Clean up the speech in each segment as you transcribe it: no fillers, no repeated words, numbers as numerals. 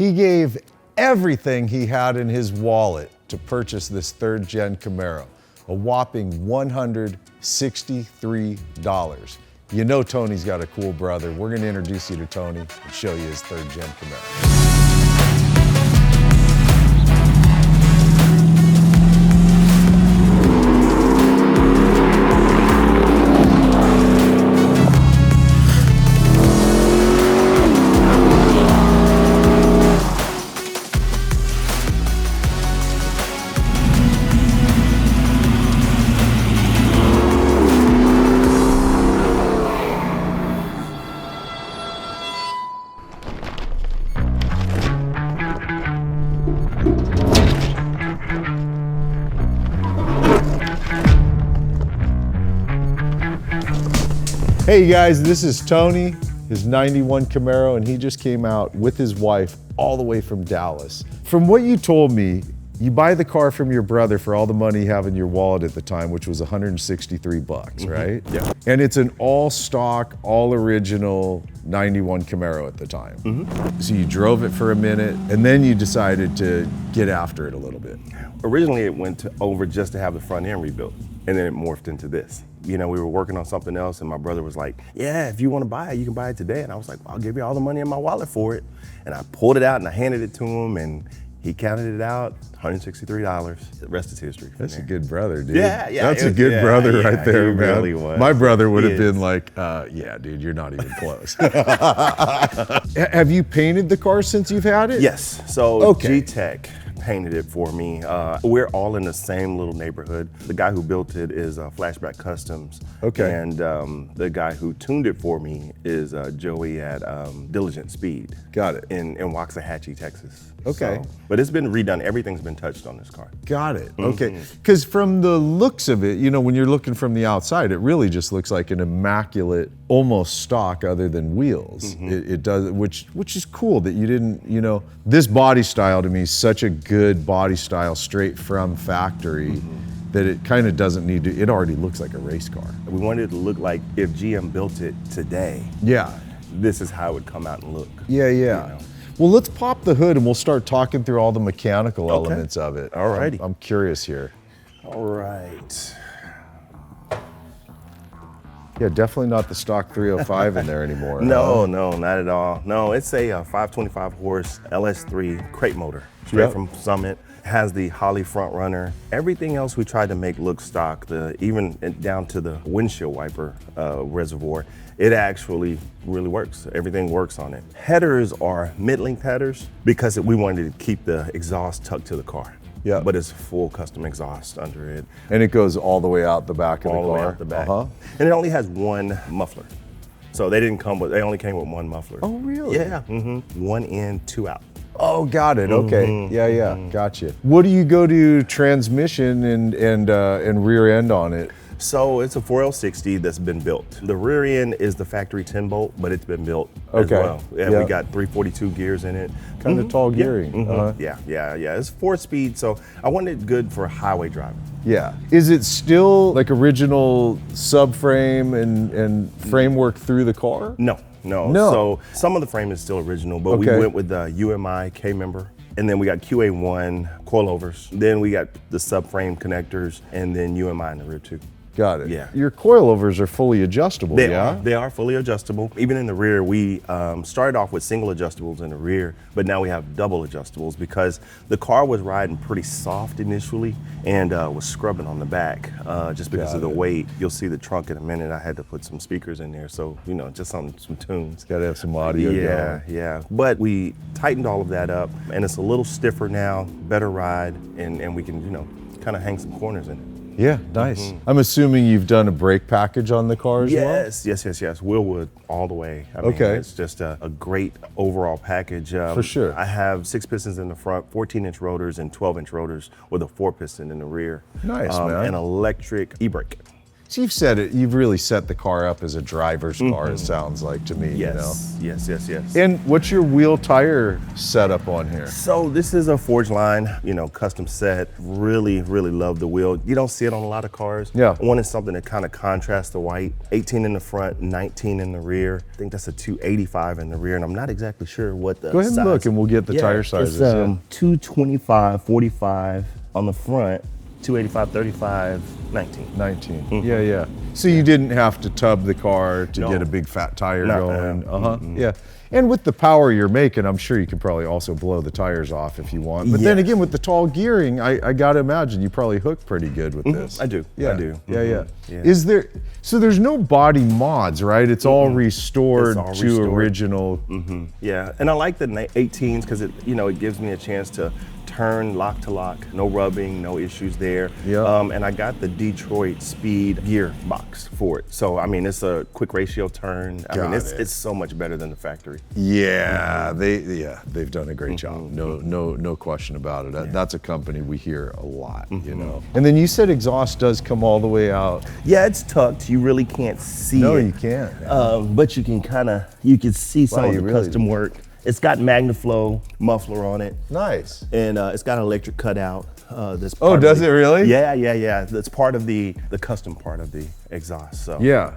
He gave everything he had in his wallet to purchase this third-gen Camaro, a whopping $163. You know Tony's got a cool brother. We're gonna introduce you to Tony and show you his third-gen Camaro. Hey guys, this is Tony, his 91 Camaro, and he just came out with his wife all the way from Dallas. From what you told me, you buy the car from your brother for all the money you have in your wallet at the time, which was 163 bucks, right? Yeah. And it's an all stock, all original 91 Camaro at the time. So you drove it for a minute and then you decided to get after it a little bit. Originally it went over just to have the front end rebuilt, and then it morphed into this. You know, we were working on something else and my brother was like, yeah, if you want to buy it, you can buy it today. And I was like, well, I'll give you all the money in my wallet for it. And I pulled it out and I handed it to him and he counted it out, $163. The rest is history. That's a good brother, dude. Yeah. That's a good brother right there, he man. Really was. My brother would have been like, yeah, dude, you're not even close. Have you painted the car since you've had it? Yes, so Okay. CTEK painted it for me. We're all in the same little neighborhood. The guy who built it is Flashback Customs. Okay. And the guy who tuned it for me is Joey at Diligent Speed. Got it. In Waxahachie, Texas. Okay. So, but it's been redone. Everything's been touched on this car. Got it. Okay. Because from the looks of it, you know, when you're looking from the outside, it really just looks like an immaculate, almost stock other than wheels. It does, which is cool that you didn't, you know, this body style to me is such a good body style straight from factory that it kind of doesn't need to, it already looks like a race car. We wanted it to look like if GM built it today, Yeah. this is how it would come out and look. Yeah. You know? Well, let's pop the hood and we'll start talking through all the mechanical elements of it. Alrighty. I'm curious here. All right. Yeah, definitely not the stock 305 in there anymore. No, not at all. No, it's a 525 horse LS3 crate motor, straight from Summit. Has the Holley front runner. Everything else we tried to make look stock, even down to the windshield wiper reservoir. It actually really works. Everything works on it. Headers are mid-length headers because we wanted to keep the exhaust tucked to the car. Yeah. But it's full custom exhaust under it. And it goes all the way out the back of the car? All the way out the back. And it only has one muffler. So they only came with one muffler. Oh, really? Yeah. One in, two out. Oh, got it. Okay. Yeah. Gotcha. What do you go to transmission and rear end on it? So it's a 4L60 that's been built. The rear end is the factory 10 bolt, but it's been built as well. Yeah, we got 342 gears in it. Kind of tall gearing. Yeah. It's 4-speed, so I wanted it good for highway driving. Yeah. Is it still like original subframe and framework through the car? No. So some of the frame is still original, but we went with the UMI K-member. And then we got QA1 coilovers. Then we got the subframe connectors and then UMI in the rear too. Got it. Yeah. Your coilovers are fully adjustable, They are fully adjustable. Even in the rear, we started off with single adjustables in the rear, but now we have double adjustables because the car was riding pretty soft initially and was scrubbing on the back just because of the weight. You'll see the trunk in a minute. I had to put some speakers in there, so, you know, just some tunes. Got to have some audio going. Yeah. But we tightened all of that up, and it's a little stiffer now, better ride, and we can, you know, kind of hang some corners in it. Yeah, nice. I'm assuming you've done a brake package on the car as well? Yes. Wheelwood all the way. I mean, it's just a great overall package. For sure. I have 6 pistons in the front, 14-inch rotors, and 12-inch rotors with a 4-piston in the rear. Nice, man. An electric e-brake. So you've said it, you've really set the car up as a driver's car, it sounds like to me, Yes, you know? yes. And what's your wheel tire setup on here? So this is a Forge line, you know, custom set. Really love the wheel. You don't see it on a lot of cars. Yeah. I wanted something that kind of contrasts the white. 18 in the front, 19 in the rear. I think that's a 285 in the rear, and I'm not exactly sure what the Go ahead and size. look and we'll get the tire sizes. It's 225, 45 on the front, 285, 35, 19. 19. Yeah. So you didn't have to tub the car to get a big fat tire going. Yeah. And with the power you're making, I'm sure you could probably also blow the tires off if you want. But then again, with the tall gearing, I gotta imagine you probably hook pretty good with this. I do. Yeah. I do. Yeah. Is there? So there's no body mods, right? It's all restored to original. Yeah, and I like the 18s because it gives me a chance to turn lock to lock, no rubbing, no issues there. Yeah. And I got the Detroit Speed gear box for it. So I mean, it's a quick ratio turn. I mean, it's so much better than the factory. Yeah, they've done a great job. No question about it. That's a company we hear a lot, you know. And then you said exhaust does come all the way out. Yeah, it's tucked. You really can't see it. No, you can't. But you can see some of the custom work. It's got Magnaflow muffler on it. Nice. And it's got an electric cutout. That's does it really? Yeah. That's part of the custom part of the exhaust. So yeah.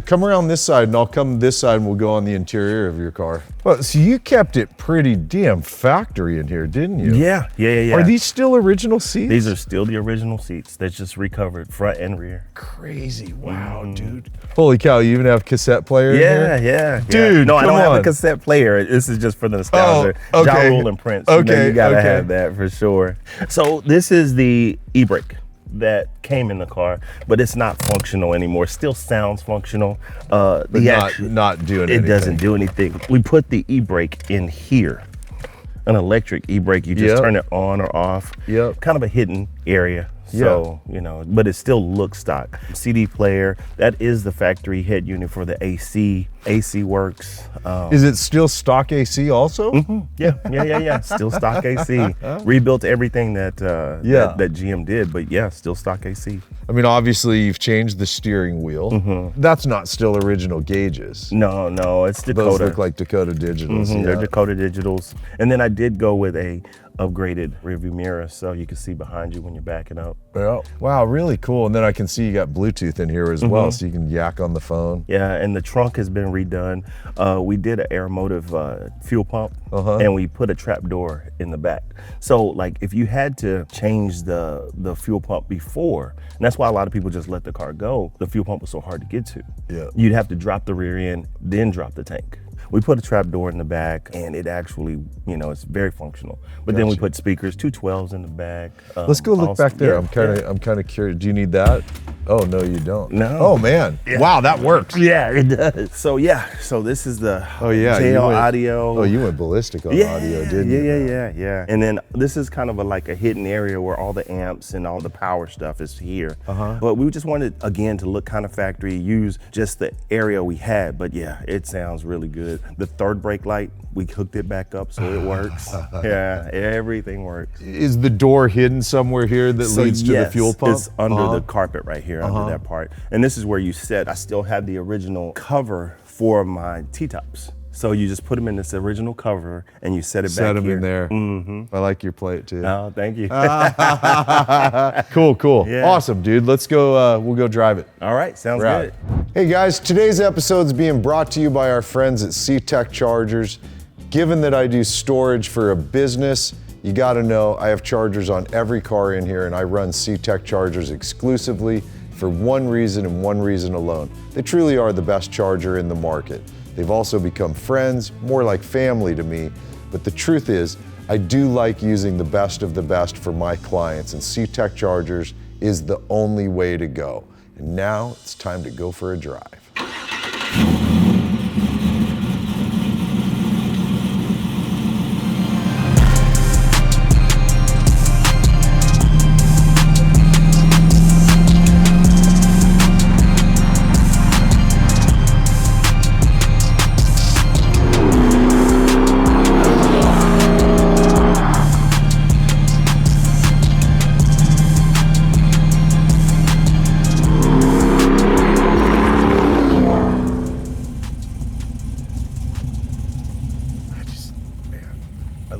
Come around this side, and I'll come this side, and we'll go on the interior of your car. Well, so you kept it pretty damn factory in here, didn't you? Yeah. Are these still original seats? These are still the original seats. They're just recovered front and rear. Crazy. Wow, dude. Holy cow, you even have cassette player in here? Yeah. Dude, no, I don't have on. a cassette player. This is just for the nostalgia. Oh, okay. Ja Rule and Prince. You gotta have that for sure. So this is the e-brake that came in the car, but it's not functional anymore. Still sounds functional. Not doing anything. It doesn't do anything. We put the e-brake in here. An electric e-brake, you just turn it on or off. Kind of a hidden area. So, but it still looks stock. CD player, that is the factory head unit for the AC. AC works. Is it still stock AC also? Yeah. Still stock AC. Rebuilt everything that GM did, but still stock AC. I mean, obviously you've changed the steering wheel. That's not still original gauges. No, it's Dakota. Those look like Dakota digitals. They're Dakota digitals. And then I did go with a upgraded rearview mirror so you can see behind you when you're backing up. Yeah. Wow, really cool. And then I can see you got Bluetooth in here as well, so you can yak on the phone. Yeah, and the trunk has been redone. We did an Aeromotive fuel pump, and we put a trap door in the back. So like if you had to change the fuel pump before, and that's why a lot of people just let the car go, the fuel pump was so hard to get to. Yeah. You'd have to drop the rear end, then drop the tank. We put a trap door in the back, and it actually, it's very functional. But then we put speakers, 212s in the back. Let's go look back there. I'm kind of curious. Do you need that? Oh no, you don't. No. Oh man. Yeah. Wow, that works. Yeah, it does. So this is the JL audio. Oh, you went ballistic on audio, didn't you? Yeah. And then this is kind of like a hidden area where all the amps and all the power stuff is here. But we just wanted again to look kind of factory, use just the area we had. But yeah, it sounds really good. The third brake light, we hooked it back up so it works. Yeah, everything works. Is the door hidden somewhere here that leads to the fuel pump? It's under the carpet right here, under that part. And this is where you set. I still have the original cover for my T-tops. So you just put them in this original cover and you set it back here. Set them in there. I like your plate too. Oh, thank you. Cool. Yeah. Awesome, dude. Let's go, we'll go drive it. All right, sounds good. Hey guys, today's episode is being brought to you by our friends at CTEK Chargers. Given that I do storage for a business, you gotta know I have chargers on every car in here, and I run CTEK Chargers exclusively for one reason and one reason alone. They truly are the best charger in the market. They've also become friends, more like family to me, but the truth is, I do like using the best of the best for my clients, and CTEK Chargers is the only way to go. And now it's time to go for a drive.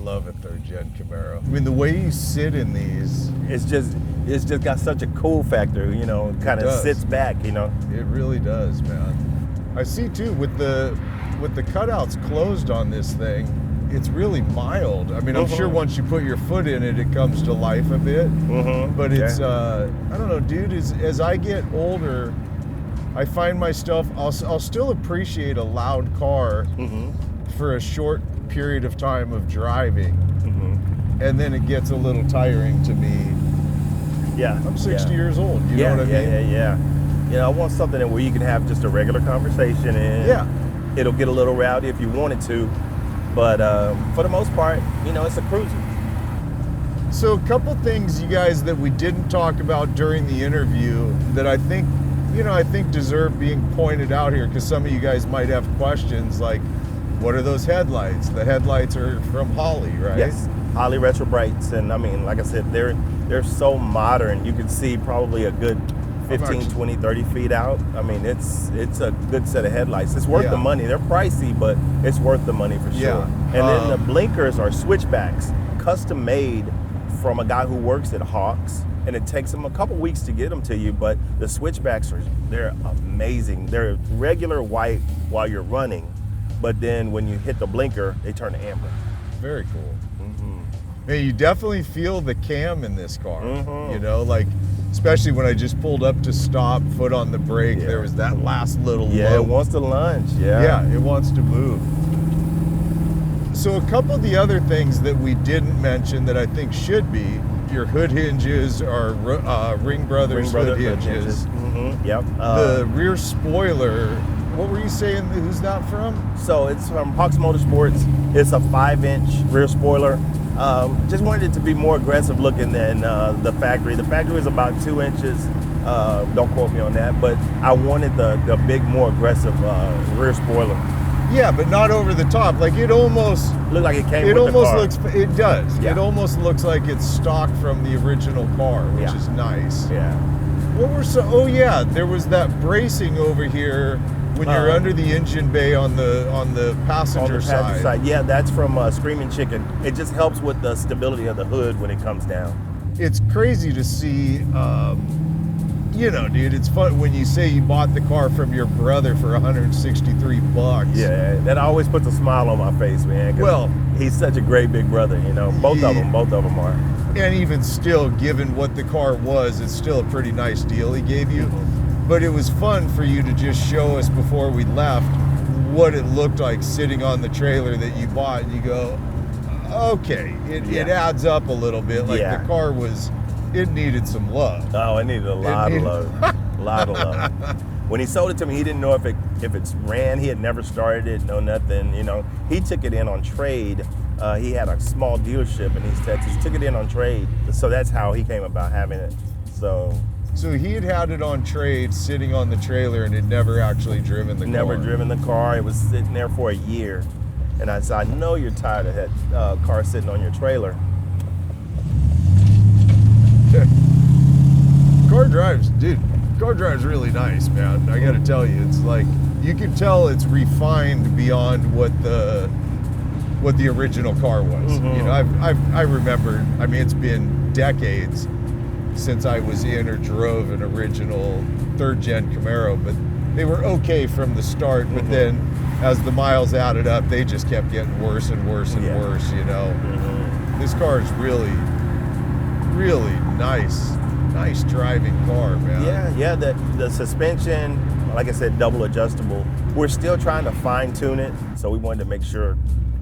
love a third gen Camaro. I mean, the way you sit in these, It's just got such a cool factor, you know, kind of does. sits back, you know. it really does, man. I see too with the cutouts closed on this thing, it's really mild. I mean, I'm sure once you put your foot in it, it comes to life a bit. But it's I don't know, dude. As I get older, I find myself I'll still appreciate a loud car for a short period of time of driving, and then it gets a little tiring to me. Yeah. I'm 60 years old. You know what I mean? Yeah. You know, I want something where you can have just a regular conversation, and it'll get a little rowdy if you wanted to, but for the most part, you know, it's a cruiser. So a couple things, you guys, that we didn't talk about during the interview that I think deserve being pointed out here, because some of you guys might have questions like, what are those headlights? The headlights are from Holley, right? Yes, Holley retro brights, and I mean, like I said, they're so modern. You can see probably a good 15, 20, 30 feet out. I mean, it's a good set of headlights. It's worth the money. They're pricey, but it's worth the money for sure. And then the blinkers are switchbacks, custom made from a guy who works at Hawks, and it takes them a couple weeks to get them to you, but the switchbacks they're amazing. They're regular white while you're running, but then when you hit the blinker, they turn to amber. Very cool. Man, you definitely feel the cam in this car. You know, like, especially when I just pulled up to stop, foot on the brake, there was that last little low. It wants to lunge. Yeah, it wants to move. So a couple of the other things that we didn't mention that I think should be, your hood hinges are Ring Brothers hood hinges. Yep. The rear spoiler, what were you saying, who's that from? So it's from Hawks Motorsports. It's a 5-inch rear spoiler. Just wanted it to be more aggressive looking than the factory. The factory is about 2 inches. Don't quote me on that, but I wanted the big, more aggressive rear spoiler. Yeah, but not over the top. Like, it almost looked like it came. It with almost the car. looks. It does. Yeah. It almost looks like it's stock from the original car, which is nice. Yeah. What were so? Oh yeah, there was that bracing over here when you're under the engine bay on the passenger side. Yeah, that's from Screaming Chicken. It just helps with the stability of the hood when it comes down. It's crazy to see. You know, dude, it's fun when you say you bought the car from your brother for $163. Yeah, that always puts a smile on my face, man. Well, he's such a great big brother, you know. Both of them are. And even still, given what the car was, it's still a pretty nice deal he gave you. But it was fun for you to just show us before we left what it looked like sitting on the trailer that you bought, and you go, okay, it adds up a little bit. Like the car it needed some love. Oh, it needed a lot of love. A lot of love. When he sold it to me, he didn't know if it's ran. He had never started it, no nothing. You know, he took it in on trade. He had a small dealership in East Texas. He took it in on trade, so that's how he came about having it. So he had it on trade, sitting on the trailer, and had never actually driven the car. Never driven the car. It was sitting there for a year, and I said, I know you're tired of that car sitting on your trailer. Car drives really nice, man. I gotta tell you, it's like, you can tell it's refined beyond what the original car was. You know, I remember, I mean, it's been decades since I was in or drove an original third gen Camaro, but they were okay from the start, but then as the miles added up, they just kept getting worse and worse and worse, you know. This car is really, really nice driving car, man. Yeah, the suspension, like I said, double adjustable. We're still trying to fine tune it, so we wanted to make sure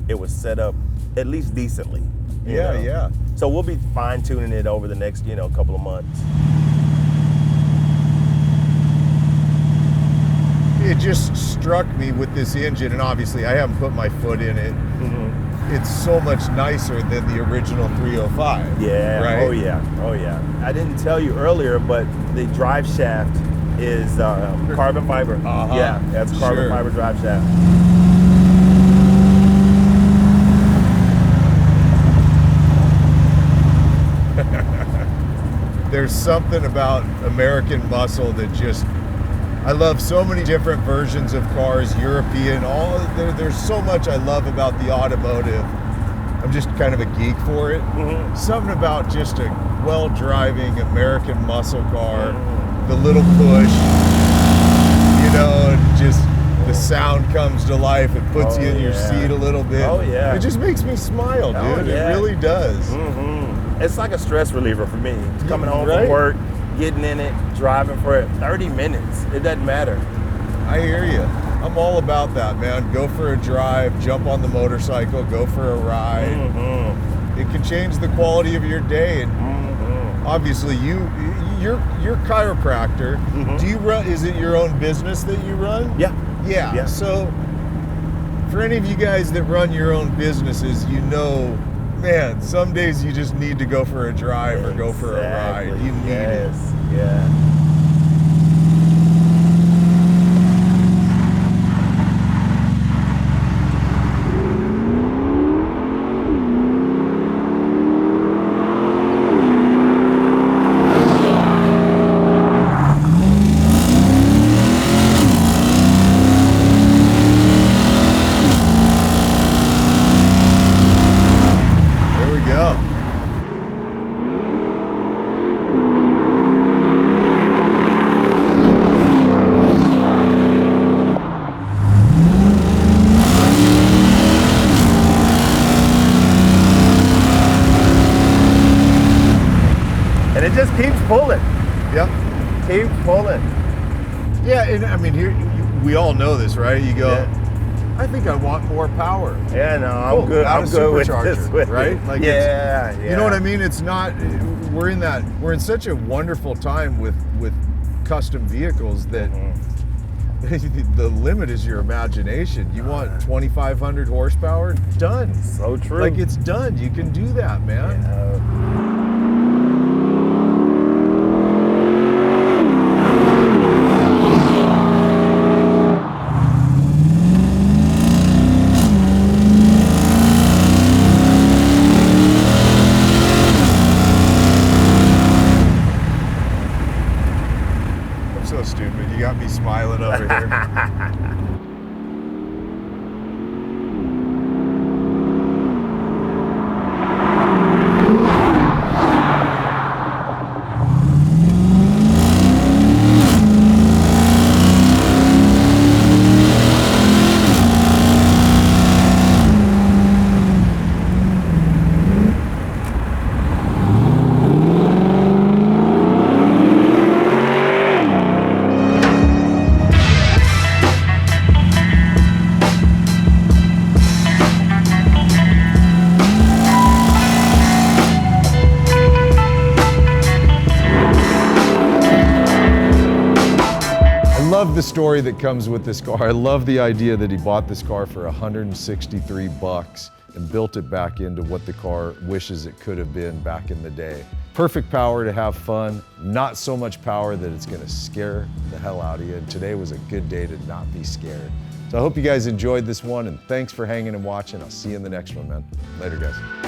it was set up at least decently. You know? So we'll be fine tuning it over the next, couple of months. It just struck me with this engine, and obviously I haven't put my foot in it. It's so much nicer than the original 305. Yeah, right? Oh yeah. I didn't tell you earlier, but the drive shaft is carbon fiber. Yeah, that's carbon fiber drive shaft. There's something about American muscle that just, I love so many different versions of cars, European, there's so much I love about the automotive, I'm just kind of a geek for it. Something about just a well-driving American muscle car, the little push, you know, and just the sound comes to life. It puts you in your seat a little bit. Oh yeah. It just makes me smile, dude. It really does. It's like a stress reliever for me. Coming home from work, getting in it, driving for 30 minutes. It doesn't matter. I hear you. I'm all about that, man. Go for a drive, jump on the motorcycle, go for a ride. It can change the quality of your day. And obviously, you're chiropractor. Do you run? Is it your own business that you run? Yeah. So, for any of you guys that run your own businesses, you know, man, some days you just need to go for a drive or go for a ride. You need it. Yeah. And it just keeps pulling. Keeps pulling. Yeah, and I mean, here we all know this, right? You go, I think I want more power. Yeah, no, I'm good. I'm good with this, right? Like, you know what I mean? It's not. We're in such a wonderful time with custom vehicles that the limit is your imagination. You want 2,500 horsepower? Done. So true. Like, it's done. You can do that, man. So stupid. You got me smiling over here. I love the story that comes with this car. I love the idea that he bought this car for 163 bucks and built it back into what the car wishes it could have been back in the day. Perfect power to have fun, not so much power that it's gonna scare the hell out of you. And today was a good day to not be scared. So I hope you guys enjoyed this one, and thanks for hanging and watching. I'll see you in the next one, man. Later, guys.